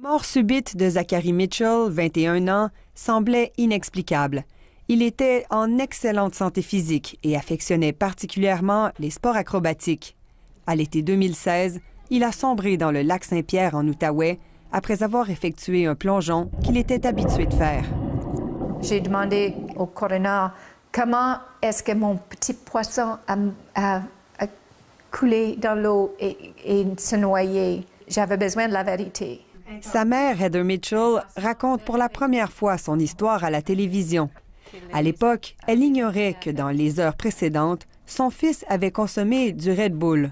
La mort subite de Zachary Mitchell, 21 ans, semblait inexplicable. Il était en excellente santé physique et affectionnait particulièrement les sports acrobatiques. À l'été 2016, il a sombré dans le lac Saint-Pierre en Outaouais après avoir effectué un plongeon qu'il était habitué de faire. J'ai demandé au coroner comment est-ce que mon petit poisson a coulé dans l'eau et se noyé. J'avais besoin de la vérité. Sa mère, Heather Mitchell, raconte pour la première fois son histoire à la télévision. À l'époque, elle ignorait que dans les heures précédentes, son fils avait consommé du Red Bull.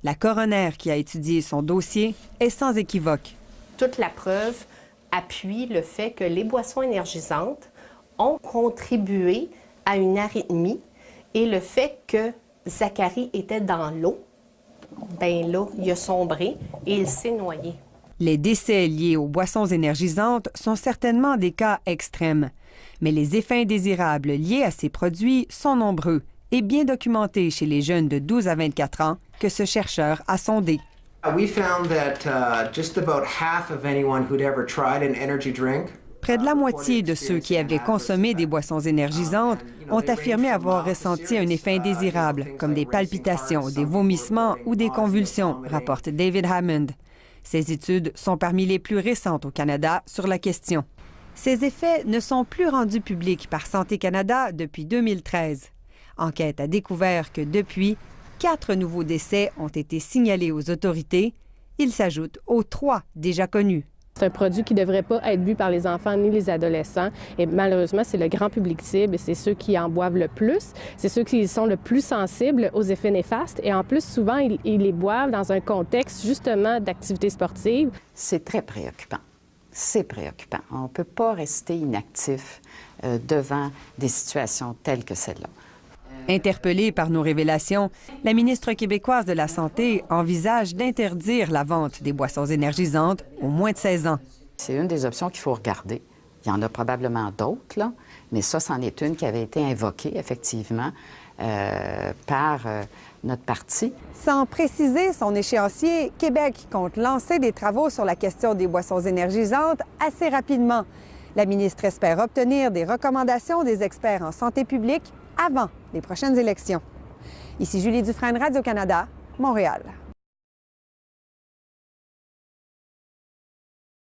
La coroner qui a étudié son dossier est sans équivoque. Toute la preuve appuie le fait que les boissons énergisantes ont contribué à une arythmie et le fait que Zachary était dans l'eau, bien là, il a sombré et il s'est noyé. Les décès liés aux boissons énergisantes sont certainement des cas extrêmes, mais les effets indésirables liés à ces produits sont nombreux et bien documentés chez les jeunes de 12 à 24 ans que ce chercheur a sondé. We found that just about half of anyone who'd ever tried an energy drink. Près de la moitié de ceux qui avaient consommé des boissons énergisantes ont affirmé avoir ressenti un effet indésirable, comme des palpitations, des vomissements ou des convulsions, rapporte David Hammond. Ces études sont parmi les plus récentes au Canada sur la question. Ces effets ne sont plus rendus publics par Santé Canada depuis 2013. Enquête a découvert que depuis, 4 nouveaux décès ont été signalés aux autorités. Ils s'ajoutent aux 3 déjà connus. C'est un produit qui ne devrait pas être bu par les enfants ni les adolescents. Et malheureusement, c'est le grand public cible et c'est ceux qui en boivent le plus. C'est ceux qui sont le plus sensibles aux effets néfastes. Et en plus, souvent, ils les boivent dans un contexte justement d'activité sportive. C'est très préoccupant. C'est préoccupant. On ne peut pas rester inactif devant des situations telles que celle-là. Interpellée par nos révélations, la ministre québécoise de la Santé envisage d'interdire la vente des boissons énergisantes aux moins de 16 ans. C'est une des options qu'il faut regarder. Il y en a probablement d'autres, là, mais ça, c'en est une qui avait été invoquée, effectivement, par notre parti. Sans préciser son échéancier, Québec compte lancer des travaux sur la question des boissons énergisantes assez rapidement. La ministre espère obtenir des recommandations des experts en santé publique avant les prochaines élections. Ici Julie Dufresne, Radio-Canada, Montréal.